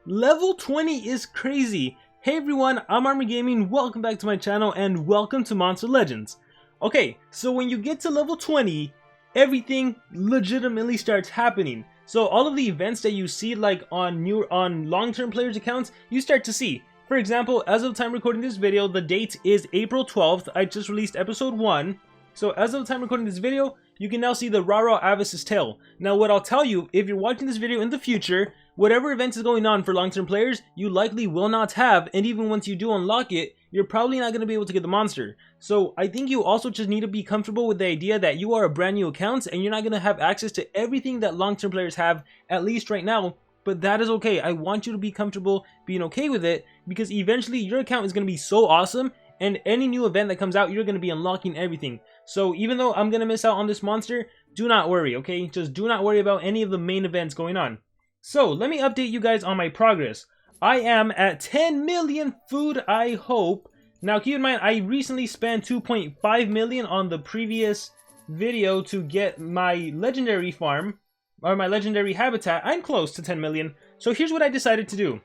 Level 20 is crazy. Hey everyone, I'm Army Gaming, welcome back to my channel and welcome to Monster Legends. Okay, so when you get to level 20, everything legitimately starts happening. So all of the events that you see like on long-term players accounts, you start to see. For example, as of the time recording this video, the date is April 12th. I just released episode 1. So as of the time recording this video, you can now see the Rara Avis's tail. Now what I'll tell you, if you're watching this video in the future, whatever event is going on for long-term players, you likely will not have, and even once you do unlock it, you're probably not going to be able to get the monster. So I think you also just need to be comfortable with the idea that you are a brand new account and you're not going to have access to everything that long-term players have, at least right now, but that is okay. I want you to be comfortable being okay with it, because eventually your account is going to be so awesome, and any new event that comes out, you're going to be unlocking everything. So even though I'm going to miss out on this monster, do not worry, okay? Just do not worry about any of the main events going on. So let me update you guys on my progress. I am at 10 million food, I hope. Now keep in mind, I recently spent 2.5 million on the previous video to get my legendary farm, or my legendary habitat. I'm close to 10 million. So here's what I decided to do.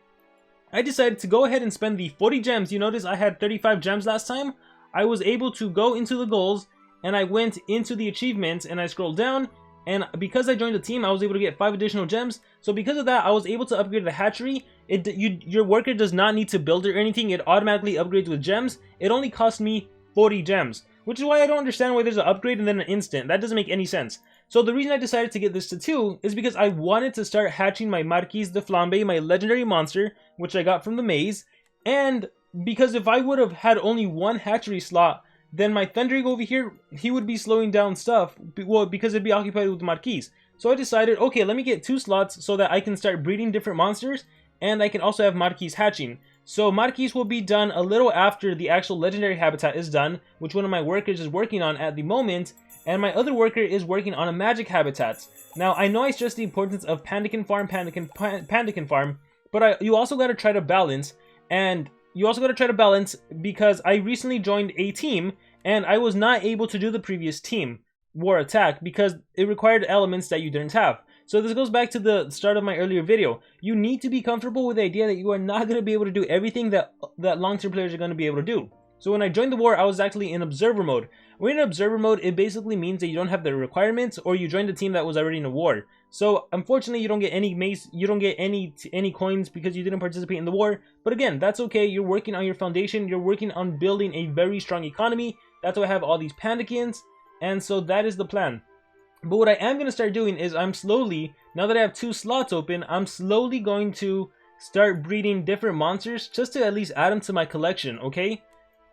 I decided to go ahead and spend the 40 gems. You notice I had 35 gems last time. I was able to go into the goals, and I went into the achievements, and I scrolled down, and because I joined the team, I was able to get 5 additional gems. So because of that, I was able to upgrade the hatchery. Your worker does not need to build it or anything. It automatically upgrades with gems. It only cost me 40 gems, which is why I don't understand why there's an upgrade and then an instant. That doesn't make any sense. So the reason I decided to get this to 2 is because I wanted to start hatching my Marquise de Flambe, my legendary monster, which I got from the maze. And because if I would have had only 1 hatchery slot, then my Thundering over here, he would be slowing down stuff, well, because it'd be occupied with Marquise. So I decided, okay, let me get 2 slots so that I can start breeding different monsters, and I can also have Marquise hatching. So Marquise will be done a little after the actual legendary habitat is done, which one of my workers is working on at the moment, and my other worker is working on a magic habitat. Now, I know I stressed the importance of Pandakin Farm, but you also got to try to balance, and you also got to try to balance because I recently joined a team, and I was not able to do the previous team war attack because it required elements that you didn't have. So this goes back to the start of my earlier video. You need to be comfortable with the idea that you are not going to be able to do everything that long-term players are going to be able to do. So when I joined the war, I was actually in observer mode. When you're in observer mode, it basically means that you don't have the requirements, or you joined a team that was already in a war. So unfortunately, you don't get any mace, you don't get any coins because you didn't participate in the war. But again, that's okay. You're working on your foundation. You're working on building a very strong economy. That's why I have all these Pandakins, and so that is the plan. But what I am going to start doing is I'm slowly, now that I have 2 slots open, I'm slowly going to start breeding different monsters just to at least add them to my collection, okay?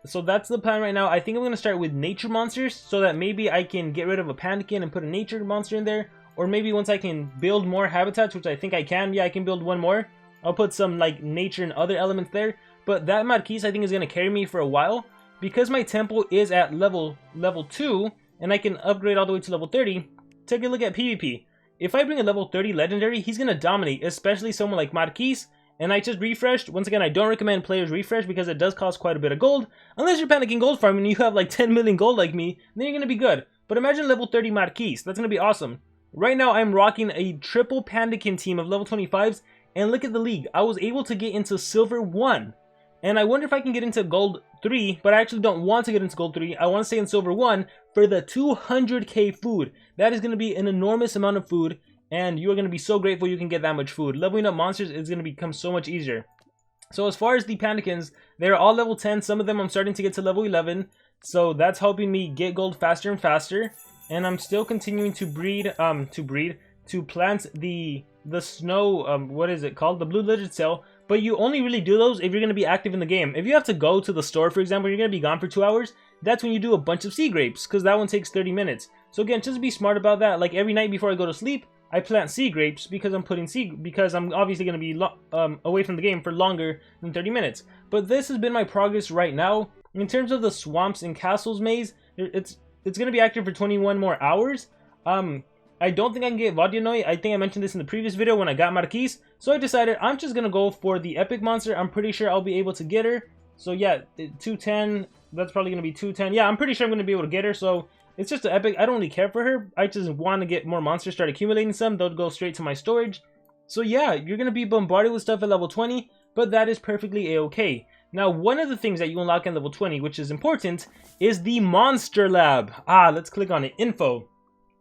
So that's the plan right now. I think I'm going to start with nature monsters so that maybe I can get rid of a Pandakin and put a nature monster in there. Or maybe once I can build more habitats, which I think I can. Yeah, I can build 1 more. I'll put some like nature and other elements there. But that Marquise I think is going to carry me for a while. Because my temple is at level 2 and I can upgrade all the way to level 30. Take a look at PvP. If I bring a level 30 legendary, he's going to dominate, especially someone like Marquise. And I just refreshed. Once again, I don't recommend players refresh because it does cost quite a bit of gold. Unless you're panicking gold farm and you have like 10 million gold like me, then you're going to be good. But imagine level 30 Marquise. That's going to be awesome. Right now, I'm rocking a triple Pandakin team of level 25s. And look at the league. I was able to get into silver 1. And I wonder if I can get into gold 3. But I actually don't want to get into gold 3. I want to stay in silver 1 for the 200k food. That is going to be an enormous amount of food. And you are going to be so grateful you can get that much food. Leveling up monsters is going to become so much easier. So as far as the Pandakins, they're all level 10. Some of them I'm starting to get to level 11. So that's helping me get gold faster and faster. And I'm still continuing to plant the snow, what is it called? The blue lizard cell. But you only really do those if you're going to be active in the game. If you have to go to the store, for example, you're going to be gone for 2 hours. That's when you do a bunch of sea grapes, because that one takes 30 minutes. So again, just be smart about that. Like every night before I go to sleep, I plant sea grapes because I'm obviously going to be away from the game for longer than 30 minutes. But this has been my progress right now. In terms of the swamps and castles maze, it's going to be active for 21 more hours. I don't think I can get Vodyanoi. I think I mentioned this in the previous video when I got Marquise. So I decided I'm just going to go for the epic monster. I'm pretty sure I'll be able to get her. So yeah, 210. That's probably going to be 210. Yeah, I'm pretty sure I'm going to be able to get her. So it's just an epic. I don't really care for her. I just want to get more monsters, start accumulating some. They'll go straight to my storage. So yeah, you're going to be bombarded with stuff at level 20, but that is perfectly a-okay. Now, one of the things that you unlock at level 20, which is important, is the Monster Lab. Let's click on it. Info.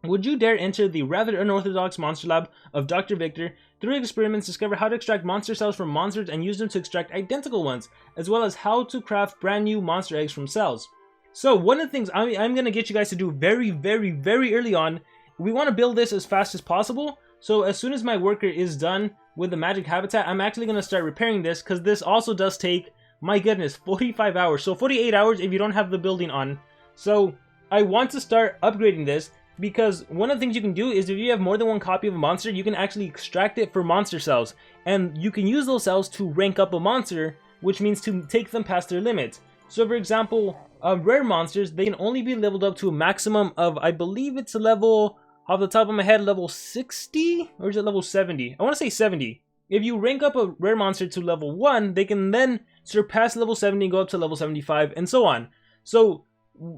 Would you dare enter the rather unorthodox Monster Lab of Dr. Victor? Through experiments, discover how to extract monster cells from monsters and use them to extract identical ones, as well as how to craft brand new monster eggs from cells. So one of the things I'm going to get you guys to do very, very, very early on, we want to build this as fast as possible. So as soon as my worker is done with the magic habitat, I'm actually going to start repairing this, because this also does take, my goodness, 45 hours. So 48 hours if you don't have the building on. So I want to start upgrading this, because one of the things you can do is if you have more than one copy of a monster, you can actually extract it for monster cells. And you can use those cells to rank up a monster, which means to take them past their limit. So for example, rare monsters, they can only be leveled up to a maximum of, I believe it's a level, off the top of my head, level 60? Or is it level 70? I want to say 70. If you rank up a rare monster to level 1, they can then surpass level 70 and go up to level 75 and so on. So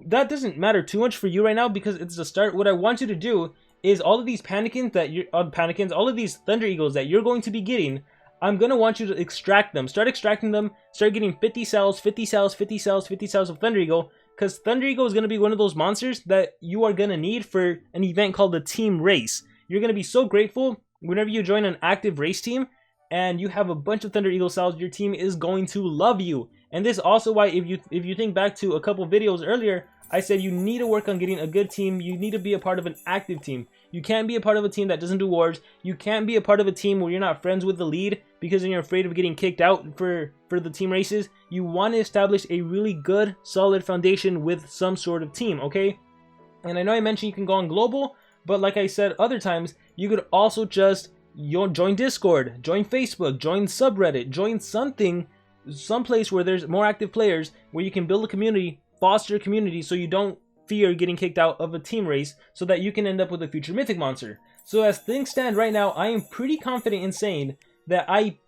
that doesn't matter too much for you right now because it's the start. What I want you to do is all of these panicans that you're all of these Thunder Eagles that you're going to be getting, I'm going to want you to extract them. Start extracting them. Start getting 50 cells, 50 cells, 50 cells, 50 cells of Thunder Eagle, because Thunder Eagle is going to be one of those monsters that you are going to need for an event called the Team Race. You're going to be so grateful whenever you join an active race team and you have a bunch of Thunder Eagle cells. Your team is going to love you. And this is also why, if you think back to a couple videos earlier, I said you need to work on getting a good team. You need to be a part of an active team. You can't be a part of a team that doesn't do wars. You can't be a part of a team where you're not friends with the lead because then you're afraid of getting kicked out for the team races. You want to establish a really good, solid foundation with some sort of team, okay? And I know I mentioned you can go on global, but like I said other times, you could also just join Discord, join Facebook, join subreddit, join something, someplace where there's more active players, where you can build a community, foster a community, so you don't fear getting kicked out of a team race, so that you can end up with a future mythic monster. So as things stand right now, I am pretty confident in saying that I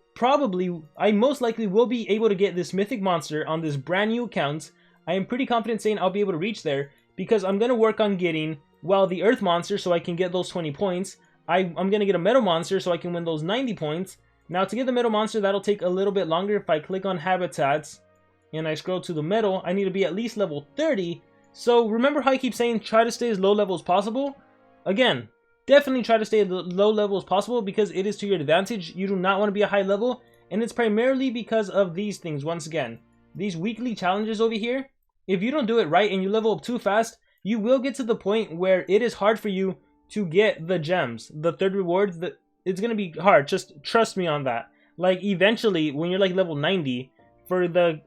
most likely will be able to get this mythic monster on this brand new account. I am pretty confident saying I'll be able to reach there, because I'm going to work on getting, well, the earth monster so I can get those 20 points. I'm going to get a metal monster so I can win those 90 points. Now to get the metal monster, that'll take a little bit longer. If I click on habitats and I scroll to the metal, I need to be at least level 30. So remember how I keep saying try to stay as low level as possible? Again, definitely try to stay at the low level as possible because it is to your advantage. You do not want to be a high level, and it's primarily because of these things. Once again, these weekly challenges over here, if you don't do it right and you level up too fast, you will get to the point where it is hard for you to get the gems, the third rewards. It's going to be hard, just trust me on that. Like eventually when you're like level 90, for the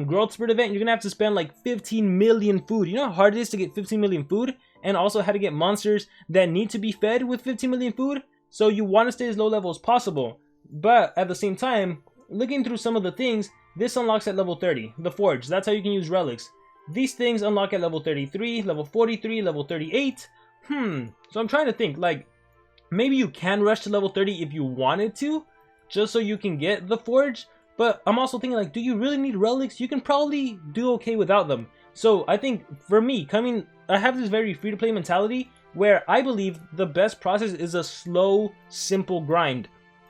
growth spurt event, you're gonna have to spend like 15 million food. You know how hard it is to get 15 million food, and also how to get monsters that need to be fed with 15 million food. So you want to stay as low level as possible, but at the same time, looking through some of the things, this unlocks at level 30. The forge, that's how you can use relics. These things unlock at level 33, level 43, level 38. So I'm trying to think, like, maybe you can rush to level 30 if you wanted to, just so you can get the forge. But I'm also thinking, like, do you really need relics? You can probably do okay without them. So I think for me, I have this very free-to-play mentality where I believe the best process is a slow, simple grind.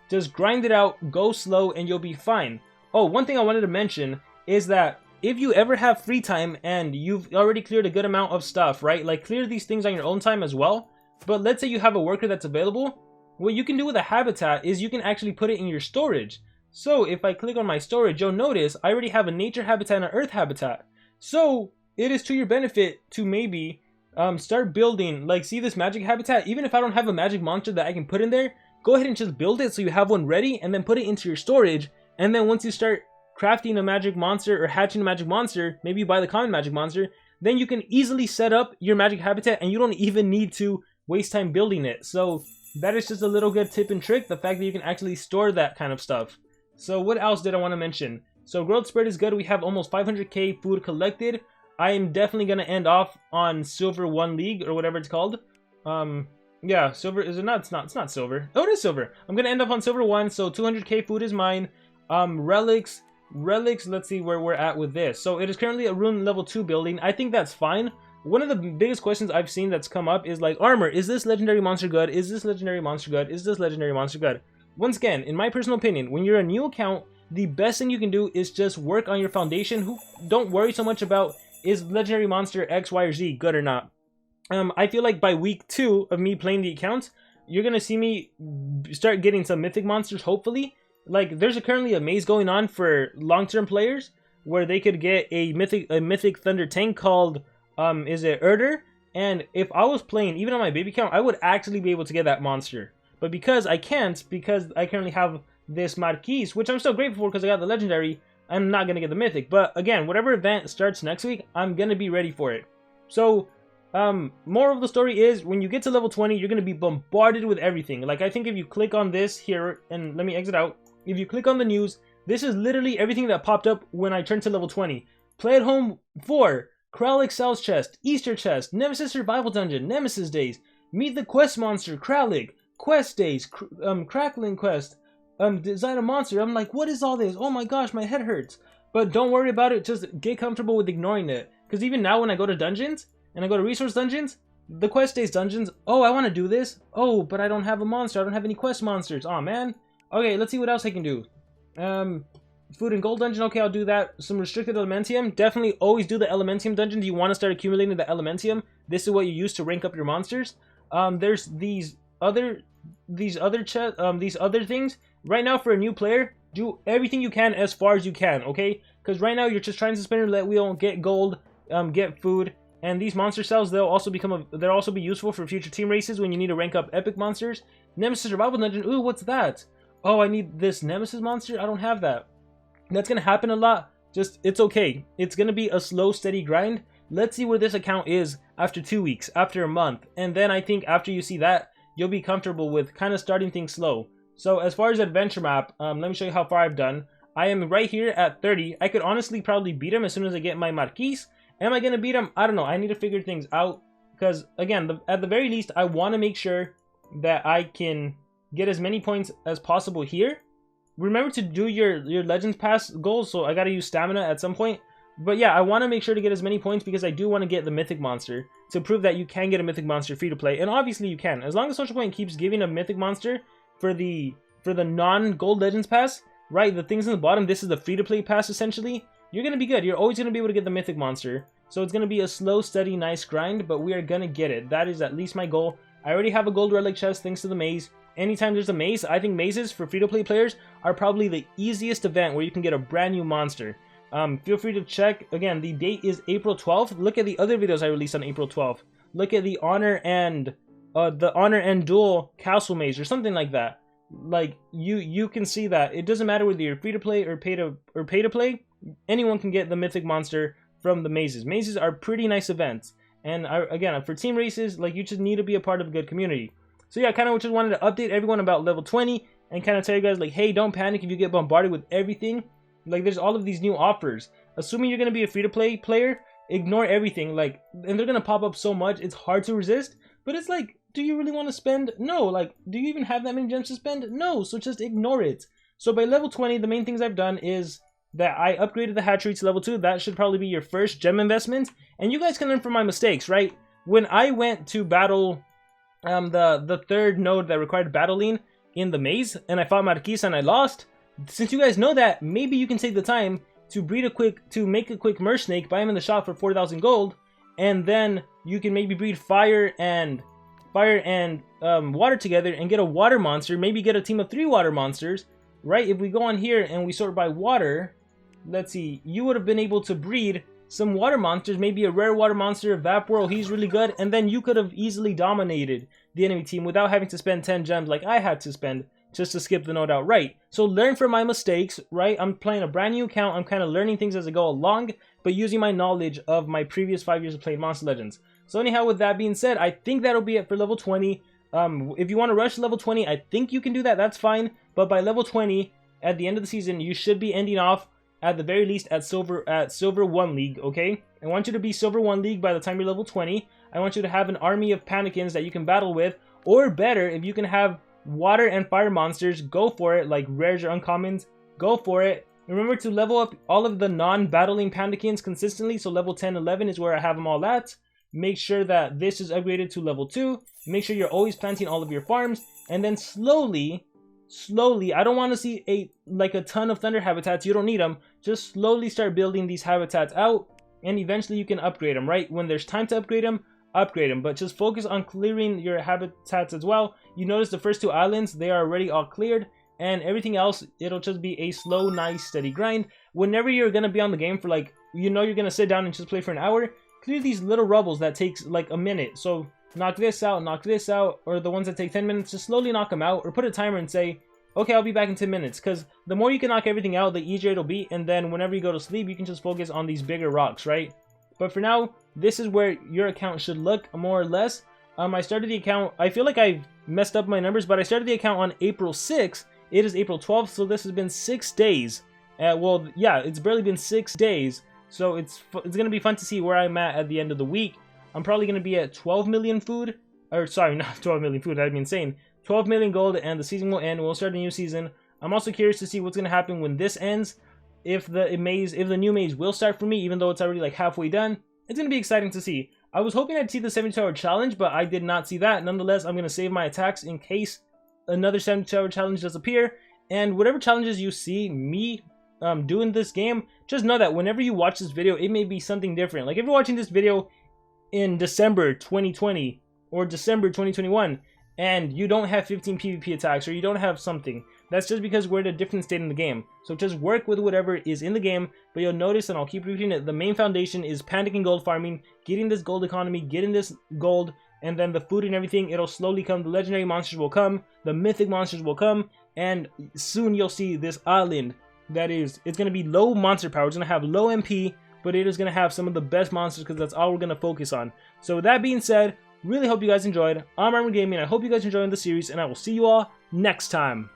Just grind it out, go slow, and you'll be fine. Oh, one thing I wanted to mention is that if you ever have free time and you've already cleared a good amount of stuff, right? Like, clear these things on your own time as well. But let's say you have a worker that's available. What you can do with a habitat is you can actually put it in your storage. So if I click on my storage, you'll notice I already have a nature habitat and an earth habitat. So it is to your benefit to maybe start building, like, see this magic habitat? Even if I don't have a magic monster that I can put in there, go ahead and just build it so you have one ready, and then put it into your storage. And then once you start crafting a magic monster or hatching a magic monster, maybe you buy the common magic monster, then you can easily set up your magic habitat and you don't even need to waste time building it. So that is just a little good tip and trick, the fact that you can actually store that kind of stuff. So what else did I want to mention? So growth spurt is good. We have almost 500k food collected. I am definitely going to end off on silver 1 league or whatever it's called. Yeah, silver, is it not? It's not silver. Oh, it is silver. I'm going to end up on silver 1, so 200k food is mine. Relics, let's see where we're at with this. So it is currently a rune level 2 building. I think that's fine. One of the biggest questions I've seen that's come up is like, armor, is this legendary monster good? Is this legendary monster good? Is this legendary monster good? once again, in my personal opinion, when you're a new account, the best thing you can do is just work on your foundation. Don't worry so much about is legendary monster X, Y, or Z good or not. I feel like by week 2 of me playing the account, you're gonna see me start getting some mythic monsters, hopefully. Like, there's currently a maze going on for long-term players where they could get a mythic thunder tank called is it Erza? And if I was playing even on my baby account, I would actually be able to get that monster. But because I can't, because I currently have this Marquise, which I'm still grateful for because I got the legendary, I'm not gonna get the mythic. But again, whatever event starts next week, I'm gonna be ready for it. So moral of the story is, when you get to level 20, you're gonna be bombarded with everything. Like, I think if you click on this here, and let me exit out, if you click on the news, this is literally everything that popped up when I turned to level 20. Play at Home 4, Kralik South Chest, Easter Chest, Nemesis Survival Dungeon, Nemesis Days, Meet the Quest Monster, Kralik, Quest Days, Crackling Quest, Design a Monster. I'm like, what is all this? Oh my gosh, my head hurts. But don't worry about it, just get comfortable with ignoring it. Because even now when I go to dungeons, and I go to resource dungeons, the Quest Days dungeons, oh, I want to do this. Oh, but I don't have a monster. I don't have any quest monsters. Aw, man. Okay, let's see what else I can do. Food and gold dungeon. Okay, I'll do that. Some restricted elementium. Definitely always do the elementium dungeon. Do you want to start accumulating the elementium? This is what you use to rank up your monsters. There's these other things. Right now, for a new player, do everything you can as far as you can, okay? Because right now you're just trying to spin your let wheel, get gold, get food. And these monster cells, they'll also be useful for future team races when you need to rank up epic monsters. Nemesis Survival Dungeon. Ooh, what's that? Oh, I need this Nemesis monster? I don't have that. That's gonna happen a lot. Just, it's okay. It's gonna be a slow, steady grind. Let's see where this account is after 2 weeks, after a month. And then I think after you see that, you'll be comfortable with kind of starting things slow. So as far as adventure map, let me show you how far I've done. I am right here at 30. I could honestly probably beat him as soon as I get my Marquise. Am I going to beat him? I don't know. I need to figure things out. Because, again, at the very least, I want to make sure that I can get as many points as possible here. Remember to do your Legends Pass goals, so I got to use stamina at some point. But yeah, I want to make sure to get as many points because I do want to get the Mythic Monster to prove that you can get a Mythic Monster free to play. And obviously you can. As long as SocialPoint keeps giving a Mythic Monster for the non-Gold Legends Pass, right, the things in the bottom, this is the free-to-play pass essentially. You're going to be good. You're always going to be able to get the Mythic Monster. So it's going to be a slow, steady, nice grind, but we are going to get it. That is at least my goal. I already have a gold relic chest thanks to the maze. Anytime there's a maze, I think mazes for free-to-play players are probably the easiest event where you can get a brand new monster. Feel free to check. Again, the date is April 12th. Look at the other videos I released on April 12th. Look at the Honor and Duel Castle Maze or something like that. Like, you can see that. It doesn't matter whether you're free-to-play or pay-to-play. Anyone can get the Mythic Monster from the mazes. Mazes are pretty nice events. And again, for team races, like, you just need to be a part of a good community. So yeah, kind of just wanted to update everyone about level 20 and kind of tell you guys, like, hey, don't panic if you get bombarded with everything. Like, there's all of these new offers. Assuming you're going to be a free-to-play player, ignore everything. Like, and they're going to pop up so much, it's hard to resist. But it's like, do you really want to spend? No. Like, do you even have that many gems to spend? No. So just ignore it. So by level 20, the main things I've done is that I upgraded the Hatchery to level 2. That should probably be your first gem investment. And you guys can learn from my mistakes, right? When I went to battle the third node that required battling in the maze, and I fought Marquise and I lost, since you guys know that, maybe you can take the time to make a quick merge snake, buy him in the shop for 4,000 gold, and then you can maybe breed fire and water together and get a water monster, maybe get a team of 3 water monsters, right? If we go on here and we sort by water, let's see, you would have been able to breed some water monsters, maybe a rare water monster, Vapwhirl, he's really good, and then you could have easily dominated the enemy team without having to spend 10 gems like I had to spend just to skip the node outright. So learn from my mistakes, right? I'm playing a brand new account, I'm kind of learning things as I go along, but using my knowledge of my previous 5 years of playing Monster Legends. So anyhow, with that being said, I think that'll be it for level 20. If you want to rush level 20, I think you can do that, that's fine, but by level 20, at the end of the season, you should be ending off at the very least at Silver 1 League, okay? I want you to be Silver 1 League by the time you're level 20. I want you to have an army of Panicans that you can battle with, or better, if you can have water and fire monsters, go for it, like rares or uncommons, go for it. Remember to level up all of the non-battling Panicans consistently, so level 10, 11 is where I have them all at. Make sure that this is upgraded to level 2. Make sure you're always planting all of your farms, and then slowly slowly, I don't want to see a ton of thunder habitats. You don't need them. Just slowly start building these habitats out, and eventually you can upgrade them, right? When there's time to upgrade them, but just focus on clearing your habitats as well. You notice the first 2 islands, they are already all cleared, and everything else, it'll just be a slow, nice, steady grind. Whenever you're gonna be on the game for like, you're gonna sit down and just play for an hour, clear these little rubbles that takes like a minute. So knock this out, or the ones that take 10 minutes, just slowly knock them out, or put a timer and say, okay, I'll be back in 10 minutes, because the more you can knock everything out, the easier it'll be, and then whenever you go to sleep, you can just focus on these bigger rocks, right? But for now, this is where your account should look, more or less. I started the account, I feel like I've messed up my numbers, but I started the account on April 6th. It is April 12th, so this has been 6 days. Well, yeah, it's barely been 6 days, so it's going to be fun to see where I'm at the end of the week. I'm probably going to be at 12 million food, or sorry, not 12 million food, that'd be insane. 12 million gold, and the season will end. We'll start a new season. I'm also curious to see what's going to happen when this ends. If the new maze will start for me, even though it's already like halfway done. It's going to be exciting to see. I was hoping I'd see the 72-hour challenge, but I did not see that. Nonetheless, I'm going to save my attacks in case another 72-hour challenge does appear. And whatever challenges you see me doing this game, just know that whenever you watch this video, it may be something different. Like if you're watching this video in December 2020 or December 2021, and you don't have 15 PvP attacks, or you don't have something, that's just because we're at a different state in the game. So just work with whatever is in the game, but you'll notice, and I'll keep repeating it, the main foundation is panicking gold farming, getting this gold economy, getting this gold, and then the food and everything, it'll slowly come. The legendary monsters will come, the mythic monsters will come, and soon you'll see this island it's going to be low monster power, it's going to have low MP, but it is going to have some of the best monsters because that's all we're going to focus on. So with that being said, really hope you guys enjoyed. I'm Warmaster Gaming. I hope you guys enjoyed the series, and I will see you all next time.